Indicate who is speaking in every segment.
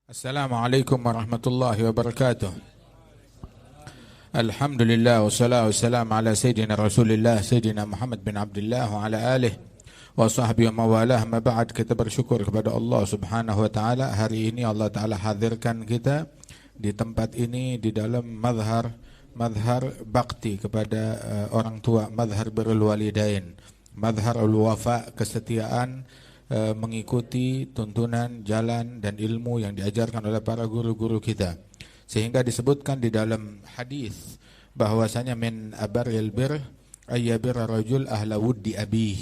Speaker 1: Assalamualaikum warahmatullahi wabarakatuh. Alhamdulillah wassalatu wassalamu ala sayyidina Rasulillah sayyidina Muhammad bin Abdullah wa ala alihi wa sahbihi wa mawalah. Ma ba'd, kita bersyukur kepada Allah Subhanahu wa taala. Hari ini Allah taala hadirkan kita di tempat ini di dalam mazhar bakti kepada orang tua, mazhar birrul walidain, mazhar al-wafa, kesetiaan, mengikuti tuntunan, jalan dan ilmu yang diajarkan oleh para guru-guru kita. Sehingga disebutkan di dalam hadis bahwasanya min abaril bir ayyabir rajul ahla wuddi abih.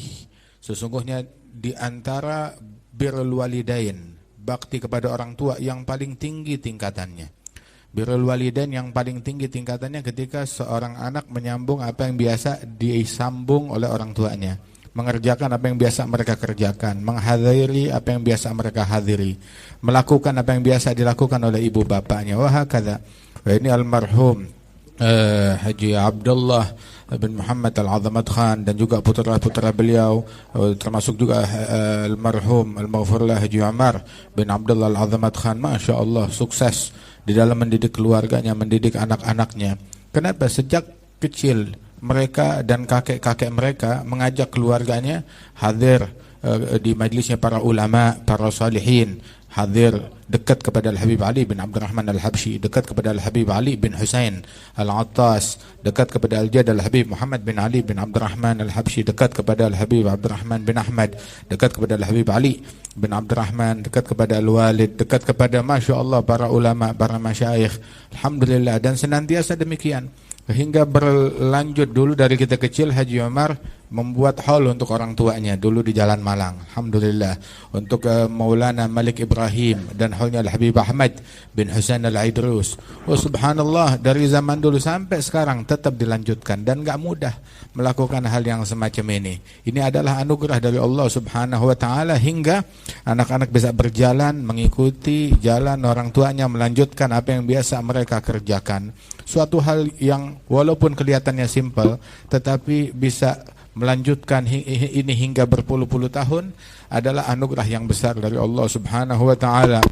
Speaker 1: Sesungguhnya di antara birrul walidain, bakti kepada orang tua yang paling tinggi tingkatannya. Birrul walidain yang paling tinggi tingkatannya ketika seorang anak menyambung apa yang biasa disambung oleh orang tuanya, mengerjakan apa yang biasa mereka kerjakan, menghadiri apa yang biasa mereka hadiri, melakukan apa yang biasa dilakukan oleh ibu bapaknya. Wahakadha. Ini almarhum Haji Abdullah bin Muhammad Al-Azamat Khan dan juga putra-putra beliau, termasuk juga almarhum al-maghfurlah Haji Umar bin Abdullah Al-Azamat Khan. Masya Allah, sukses di dalam mendidik keluarganya, mendidik anak-anaknya. Kenapa? Sejak kecil mereka dan kakek-kakek mereka mengajak keluarganya hadir di majlisnya para ulama, para salihin, hadir dekat kepada Al-Habib Ali bin Abdurrahman Al-Habsyi, dekat kepada Al-Habib Ali bin Husain Al-Attas, dekat kepada Al-Jad Al-Habib Muhammad bin Ali bin Abdurrahman Al-Habsyi, dekat kepada Al-Habib Abdurrahman bin Ahmad, dekat kepada Al-Habib Ali bin Abdurrahman, dekat kepada Al-Walid, dekat kepada Masya Allah para ulama, para masyayikh. Alhamdulillah, dan senantiasa demikian hingga berlanjut. Dulu dari kita kecil Haji Umar membuat hall untuk orang tuanya dulu di Jalan Malang. Alhamdulillah, untuk Maulana Malik Ibrahim dan hallnya Al-Habib Ahmad bin Husain Al-Aidrus. Oh subhanallah, dari zaman dulu sampai sekarang tetap dilanjutkan dan gak mudah melakukan hal yang semacam ini. Ini adalah anugerah dari Allah Subhanahu wa taala hingga anak-anak bisa berjalan mengikuti jalan orang tuanya, melanjutkan apa yang biasa mereka kerjakan. Suatu hal yang walaupun kelihatannya simpel tetapi bisa melanjutkan ini hingga berpuluh-puluh tahun adalah anugerah yang besar dari Allah Subhanahu wa taala.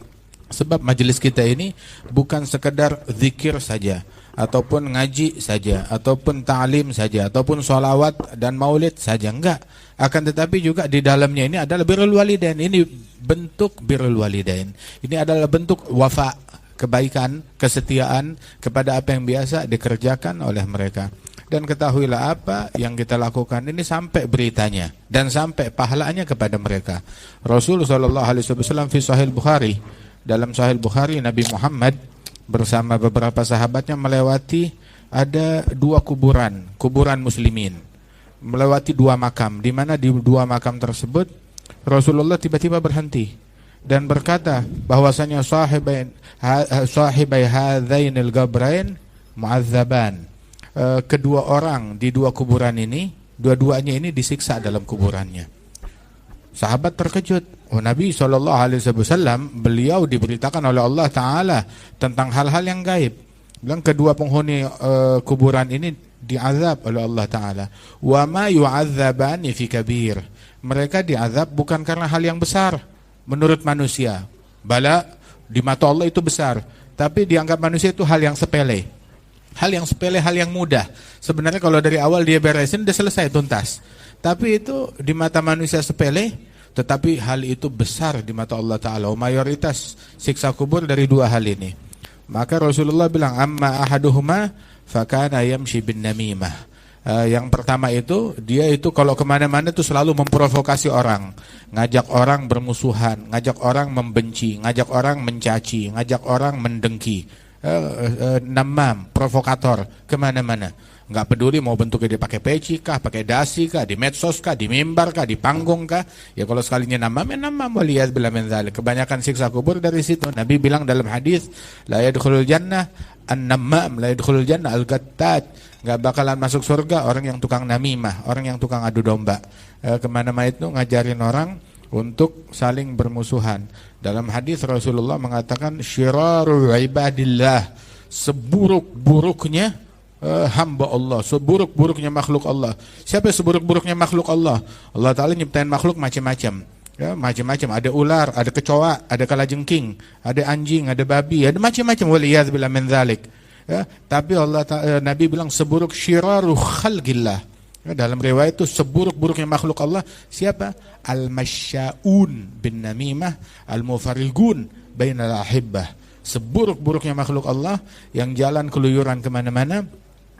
Speaker 1: Sebab majelis kita ini bukan sekedar zikir saja, ataupun ngaji saja, ataupun ta'lim saja, ataupun sholawat dan maulid saja, enggak. Akan tetapi juga di dalamnya ini adalah birrul walidain. Ini bentuk birrul walidain. Ini adalah bentuk wafa, kebaikan, kesetiaan kepada apa yang biasa dikerjakan oleh mereka. Dan ketahuilah apa yang kita lakukan ini sampai beritanya dan sampai pahalanya kepada mereka. Rasulullah SAW fi Sahih Bukhari, dalam Sahih Bukhari, Nabi Muhammad bersama beberapa sahabatnya melewati ada dua kuburan muslimin, melewati dua makam, di mana di dua makam tersebut Rasulullah tiba-tiba berhenti dan berkata bahwasanya sahibai hadzainil qabrain mu'adzaban. Kedua orang di dua kuburan ini, dua-duanya ini disiksa dalam kuburannya. Sahabat terkejut. Oh, Nabi SAW beliau diberitakan oleh Allah Ta'ala tentang hal-hal yang gaib. Bilang kedua penghuni kuburan ini diazab oleh Allah Ta'ala. Wa ma yu'adzabani fi kabir. Mereka diazab bukan karena hal yang besar menurut manusia. Bala di mata Allah itu besar, tapi dianggap manusia itu hal yang sepele. Hal yang sepele, hal yang mudah. Sebenarnya kalau dari awal dia beresin udah selesai, tuntas. Tapi itu di mata manusia sepele, tetapi hal itu besar di mata Allah Ta'ala. Mayoritas siksa kubur dari dua hal ini. Maka Rasulullah bilang, amma ahaduhuma fakana yamshi bin namimah. Yang pertama itu, dia itu kalau kemana-mana itu selalu memprovokasi orang, ngajak orang bermusuhan, ngajak orang membenci, ngajak orang mencaci, ngajak orang mendengki. Namam, provokator kemana-mana. Nggak peduli mau bentuknya dia pakai peci kah, pakai dasi kah, di medsos kah, di mimbar kah, di panggung kah. Ya kalau sekalinya namam, ya namam. Waliyadzubillah min dzalik. Kebanyakan siksa kubur dari situ. Nabi bilang dalam hadis, la yadkhulul jannah an-namam, la yadkhulul jannah al-gattat. Nggak bakalan masuk surga orang yang tukang namimah, orang yang tukang adu domba. Kemana-mana itu ngajarin orang untuk saling bermusuhan. Dalam hadis Rasulullah mengatakan syirarul ibadillah, seburuk-buruknya hamba Allah, seburuk-buruknya makhluk Allah. Siapa seburuk-buruknya makhluk Allah? Allah Ta'ala nyiptain makhluk macam-macam. Ya, macam-macam, ada ular, ada kecoa, ada kalajengking, ada anjing, ada babi, ada macam-macam, waliyadzubillah min dzalik. Ya, tapi Nabi bilang seburuk syiraru khalqillah. Ya, dalam riwayat itu seburuk-buruknya makhluk Allah siapa? Al-masya'un bin namimah, al-mufarrigun bainal ahibbah. Seburuk-buruknya makhluk Allah yang jalan keluyuran kemana-mana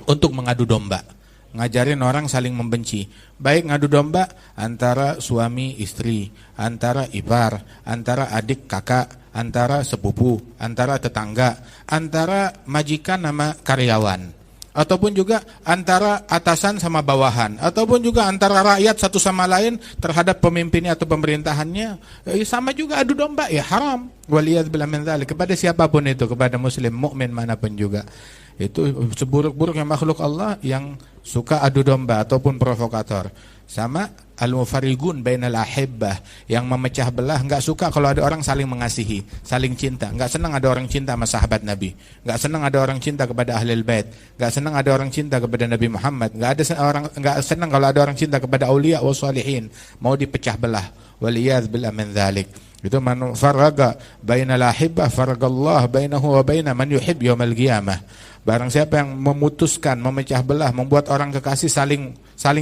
Speaker 1: untuk mengadu domba, ngajarin orang saling membenci. Baik ngadu domba antara suami istri, antara ipar, antara adik kakak, antara sepupu, antara tetangga, antara majikan sama karyawan, ataupun juga antara atasan sama bawahan, ataupun juga antara rakyat satu sama lain terhadap pemimpinnya atau pemerintahannya. Sama juga adu domba, ya haram. Waliyadzubillah min dzalik, kepada siapapun itu, kepada muslim mukmin manapun juga. Itu seburuk-buruknya makhluk Allah yang suka adu domba ataupun provokator. Sama al-mufarrigun bainal ahibbah, yang memecah belah, enggak suka kalau ada orang saling mengasihi, saling cinta. Enggak senang ada orang cinta sama sahabat Nabi, enggak senang ada orang cinta kepada ahlul bait, enggak senang ada orang cinta kepada Nabi Muhammad, enggak senang kalau ada orang cinta kepada aulia wa shalihin, mau dipecah belah. Waliyadzubillah min dzalik. Itu man farraga bainal ahibbah faragallah bainahu wa baina man yuhib yaumil qiyamah. Barang siapa yang memutuskan, memecah belah, membuat orang kekasih saling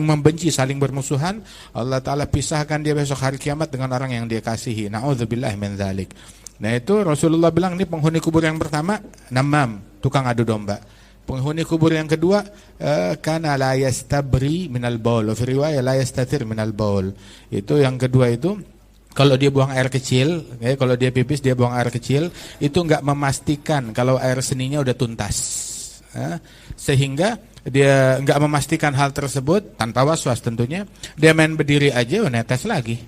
Speaker 1: membenci, saling bermusuhan, Allah Ta'ala pisahkan dia besok hari kiamat dengan orang yang dia kasihi. Na'udzubillah min dzalik. Nah itu Rasulullah bilang, ini penghuni kubur yang pertama namam, tukang adu domba. Penghuni kubur yang kedua kana la yastabri minal baul, fi riwayat la yastatir minal baul. Itu yang kedua itu, kalau dia buang air kecil, kalau dia pipis dia buang air kecil, itu enggak memastikan kalau air seninya udah tuntas. Sehingga dia enggak memastikan hal tersebut, tanpa was-was tentunya, dia main berdiri aja, netes lagi,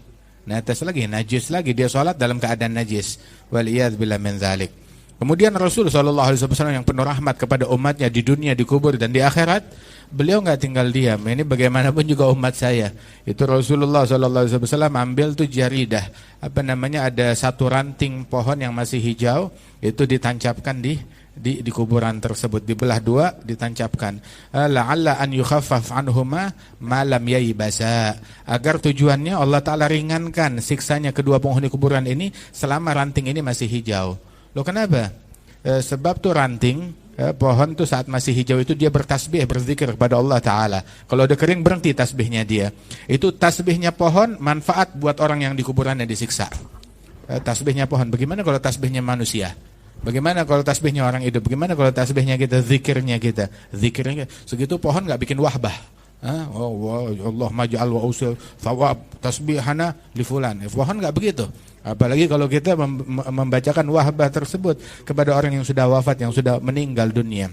Speaker 1: najis lagi, dia sholat dalam keadaan najis. Waliyadzubillah min dzalik. Kemudian Rasul SAW yang penuh rahmat kepada umatnya di dunia, di kubur dan di akhirat, beliau enggak tinggal diam. Ini bagaimanapun juga umat saya. Itu Rasulullah SAW ambil tuh jaridah, ada satu ranting pohon yang masih hijau, itu ditancapkan di kuburan tersebut, dibelah dua, ditancapkan. La'alla an yukhaffaf anhuma ma lam yaybasa. Agar tujuannya Allah Ta'ala ringankan siksanya kedua penghuni kuburan ini selama ranting ini masih hijau. Loh kenapa? Sebab tuh ranting, pohon tuh saat masih hijau itu dia bertasbih, berzikir kepada Allah Ta'ala. Kalau udah kering berhenti tasbihnya dia. Itu tasbihnya pohon manfaat buat orang yang di kuburannya disiksa. Tasbihnya pohon. Bagaimana kalau tasbihnya manusia? Bagaimana kalau tasbihnya orang hidup? Bagaimana kalau tasbihnya kita, zikirnya kita? Zikirnya segitu pohon enggak bikin wahbah. Allah maj'al wa usul thawab tasbihana li fulan. Pohon enggak begitu. Apalagi kalau kita membacakan wahbah tersebut kepada orang yang sudah wafat, yang sudah meninggal dunia.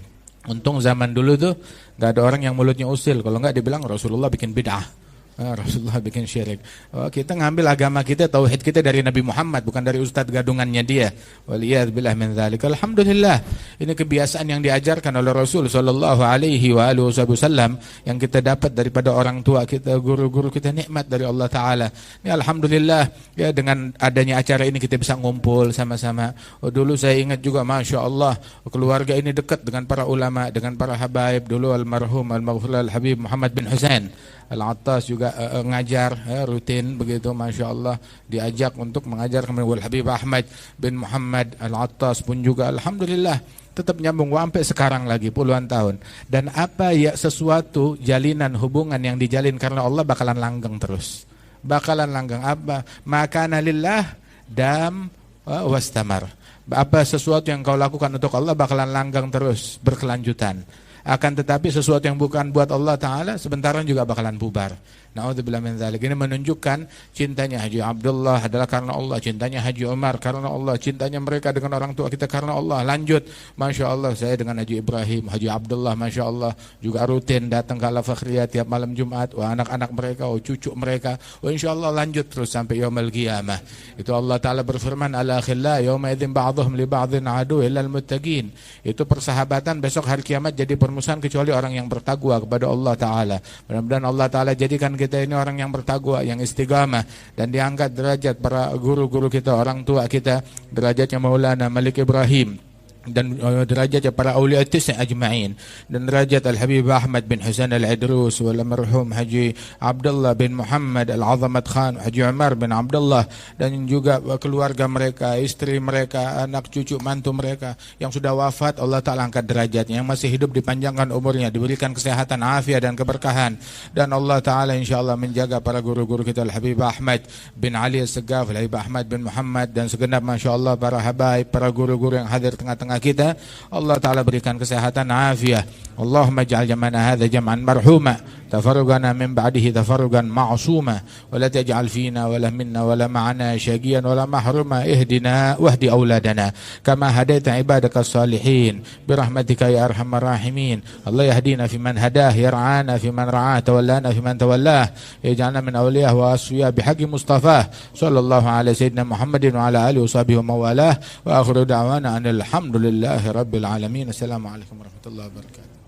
Speaker 1: Untung zaman dulu tuh enggak ada orang yang mulutnya usil. Kalau enggak dibilang Rasulullah bikin bid'ah. Rasulullah bikin syirik. Kita ngambil agama kita, tauhid kita dari Nabi Muhammad, bukan dari ustadz gadungannya dia. Waliyadzubillah min dzalik. Alhamdulillah, ini kebiasaan yang diajarkan oleh Rasul sallallahu alaihi wasallam yang kita dapat daripada orang tua kita, guru-guru kita, nikmat dari Allah Taala. Ini alhamdulillah ya, dengan adanya acara ini kita bisa ngumpul sama-sama. Dulu saya ingat juga, masya Allah, keluarga ini dekat dengan para ulama, dengan para habaib. Dulu almarhum al-maghfur al-habib Muhammad bin Husain Al-Attas juga ngajar rutin begitu, masya Allah, diajak untuk mengajar. Kemudian Wal Habib Ahmad bin Muhammad Al-Attas pun juga alhamdulillah tetap nyambung sampai sekarang lagi puluhan tahun. Dan apa ya, sesuatu jalinan hubungan yang dijalin karena Allah bakalan langgeng terus. Bakalan langgeng. Apa? Makana lillah dam wastamar. Apa sesuatu yang kau lakukan untuk Allah bakalan langgeng terus, berkelanjutan. Akan tetapi sesuatu yang bukan buat Allah Ta'ala sebentaran juga bakalan bubar. Na'udzubillah min dzalik. Ini menunjukkan cintanya Haji Abdullah adalah karena Allah, cintanya Haji Umar karena Allah, cintanya mereka dengan orang tua kita karena Allah. Lanjut, masya Allah, saya dengan Haji Ibrahim, Haji Abdullah, masya Allah, juga rutin datang ke Al-Fakhriyah tiap malam Jumat. Wah, anak-anak mereka, cucu mereka, insya Allah lanjut terus sampai yaumil qiyamah. Itu Allah Ta'ala berfirman, ala khilla yauma idzin ba'dhum li ba'dhin adu illal muttaqin. Itu persahabatan besok hari kiamat jadi permusuhan kecuali orang yang bertakwa kepada Allah Ta'ala. Mudah-mudahan Allah Ta'ala jadikan kita ini orang yang bertakwa, yang istiqamah, dan diangkat derajat para guru-guru kita, orang tua kita, derajatnya Maulana Malik Ibrahim dan derajat para awliya tis'a ajma'in, dan derajat Al-Habib Ahmad bin Husain Al-Idrus wal marhum Haji Abdullah bin Muhammad Al-Azamat Khan, Haji Umar bin Abdullah, dan juga keluarga mereka, istri mereka, anak cucu mantu mereka yang sudah wafat, Allah Ta'ala angkat derajatnya, yang masih hidup dipanjangkan umurnya, diberikan kesehatan, afiat dan keberkahan, dan Allah Ta'ala insyaAllah menjaga para guru-guru kita, Al-Habib Ahmad bin Ali As-Segaf, Al-Habib Ahmad bin Muhammad, dan segenap Masya Allah para habaib, para guru-guru yang hadir tengah-tengah kita. Allah Ta'ala berikan kesehatan, afiah. Allahumma ja'al jam'ana hadha jam'an marhuma, tafarrugana min ba'dihi tafarrugan ma'suma, wa la taj'al fina wa la minna wa la ma'ana syaqiyan wa la mahruma, ihdina wahdi auladana kama hadaita ibadaka salihin birahmatika ya arhamar rahimin. Allah yahdina fi man hadah, yar'ana fi man ra'ah, tawallana fi man tawallah, yaj'alna min awliyah wa asfiya bihaqqi Mustafa sallallahu alaihi sayyidina Muhammadin wa ala alihi wa sahbihi wa mawalah, wa akhiru da'wana anil hamdulillahi rabbil alamin. Assalamualaikum warahmatullahi wabarakatuh.